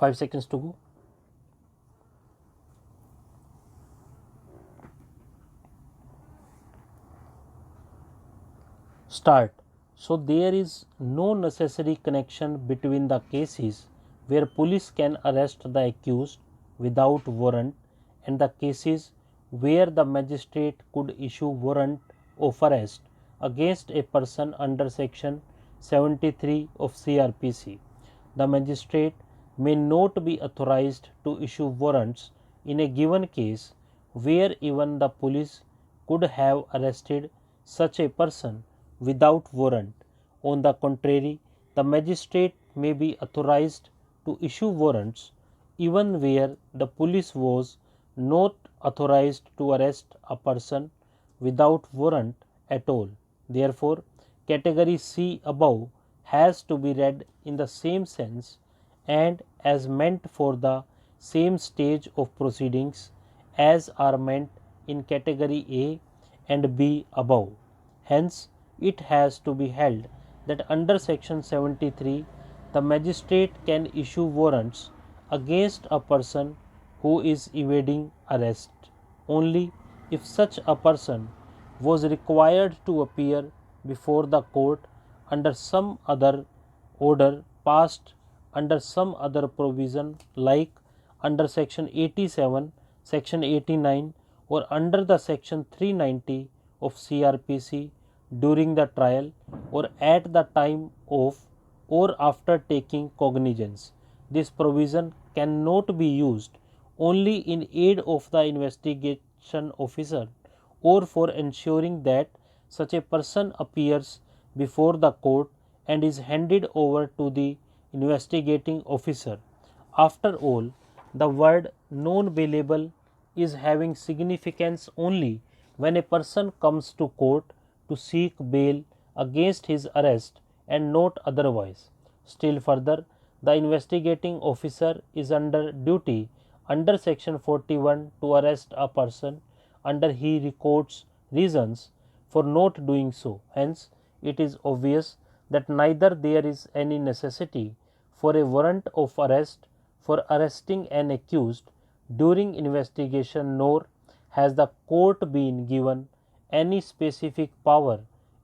5 seconds to go. Start. So there is no necessary connection between the cases where police can arrest the accused without warrant and the cases where the magistrate could issue warrant of arrest against a person under section 73 of CRPC. The magistrate may not be authorized to issue warrants in a given case where even the police could have arrested such a person without warrant. On the contrary, the magistrate may be authorized to issue warrants even where the police was not authorized to arrest a person without warrant at all. Therefore, category C above has to be read in the same sense and as meant for the same stage of proceedings as are meant in category A and B above. Hence, it has to be held that under section 73 the magistrate can issue warrants against a person who is evading arrest only if such a person was required to appear before the court under some other order passed under some other provision like under section 87, section 89 or under the section 390 of CRPC during the trial or at the time of or after taking cognizance. This provision cannot be used only in aid of the investigation officer or for ensuring that such a person appears before the court and is handed over to the investigating officer. After all, the word non-bailable is having significance only when a person comes to court to seek bail against his arrest and not otherwise. Still further, the investigating officer is under duty under section 41 to arrest a person under he records reasons for not doing so. Hence, it is obvious that neither there is any necessity for a warrant of arrest for arresting an accused during investigation nor has the court been given any specific power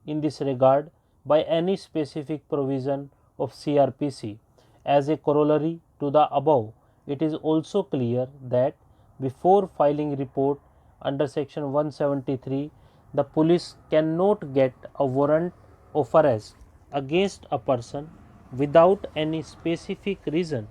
in this regard by any specific provision of CRPC. As a corollary to the above, it is also clear that before filing report under section 173, the police cannot get a warrant of arrest against a person without any specific reason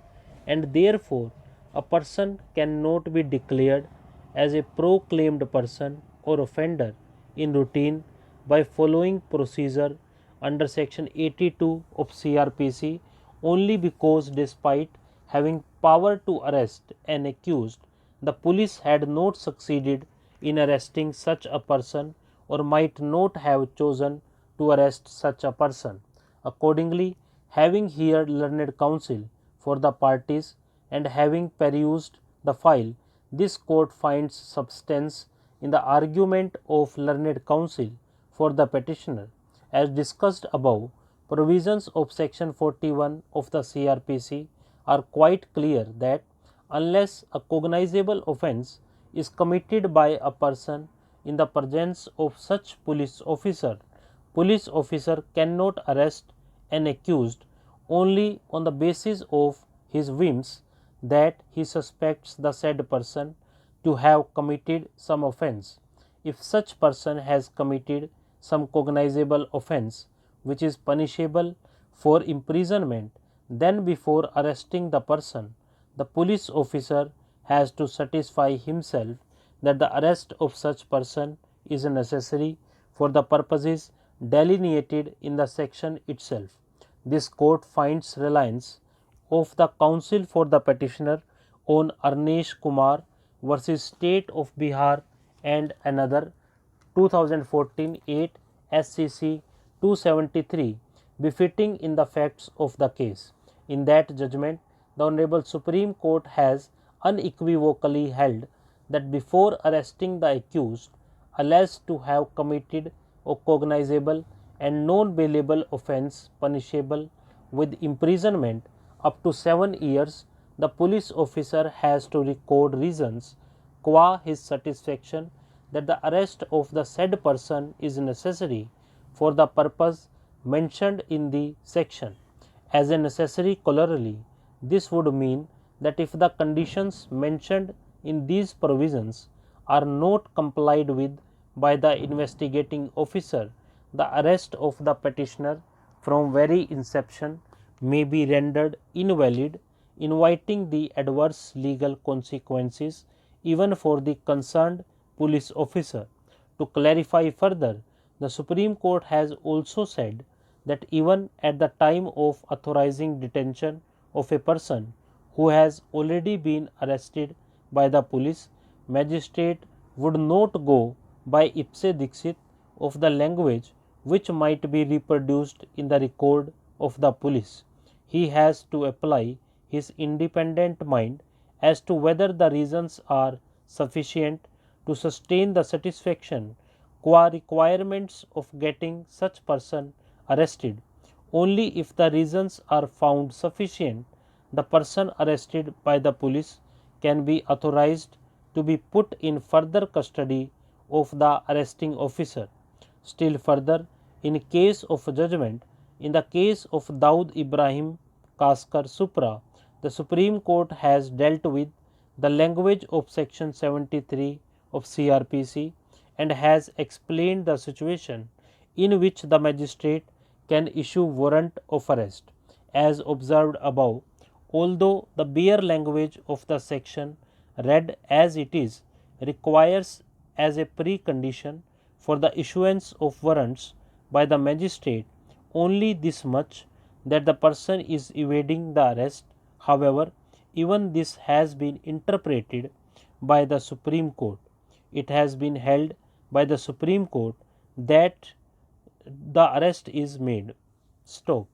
and therefore a person cannot be declared as a proclaimed person or offender in routine by following procedure under section 82 of CRPC only because despite having power to arrest an accused, the police had not succeeded in arresting such a person or might not have chosen to arrest such a person. Accordingly, having heard learned counsel for the parties and having perused the file, this court finds substance in the argument of learned counsel for the petitioner. As discussed above, provisions of section 41 of the CRPC are quite clear that unless a cognizable offence is committed by a person in the presence of such police officer cannot arrest an accused only on the basis of his whims that he suspects the said person to have committed some offence. If such person has committed some cognizable offence which is punishable for imprisonment, then before arresting the person, the police officer has to satisfy himself that the arrest of such person is necessary for the purposes delineated in the section itself. This court finds reliance of the counsel for the petitioner on Arnesh Kumar versus State of Bihar and another 2014 8 SCC 273 befitting in the facts of the case. In that judgment, the Honorable Supreme Court has unequivocally held that before arresting the accused alleged to have committed a cognizable and non-bailable offence punishable with imprisonment up to 7 years, the police officer has to record reasons qua his satisfaction that the arrest of the said person is necessary for the purpose mentioned in the section. As a necessary corollary, this would mean that if the conditions mentioned in these provisions are not complied with by the investigating officer, the arrest of the petitioner from very inception may be rendered invalid, inviting the adverse legal consequences even for the concerned police officer. To clarify further, the Supreme Court has also said that even at the time of authorizing detention of a person who has already been arrested by the police, magistrate would not go by ipse dixit of the language which might be reproduced in the record of the police. He has to apply his independent mind as to whether the reasons are sufficient to sustain the satisfaction qua requirements of getting such person arrested. Only if the reasons are found sufficient, the person arrested by the police can be authorized to be put in further custody of the arresting officer. Still further, in case of judgment, in the case of Daud Ibrahim Kaskar Supra, the Supreme Court has dealt with the language of section 73 of CRPC and has explained the situation in which the magistrate can issue warrant of arrest. As observed above, although the bare language of the section read as it is requires as a precondition for the issuance of warrants by the magistrate only this much, that the person is evading the arrest. However, even this has been interpreted by the Supreme Court. It has been held by the Supreme Court that the arrest is made. Stop.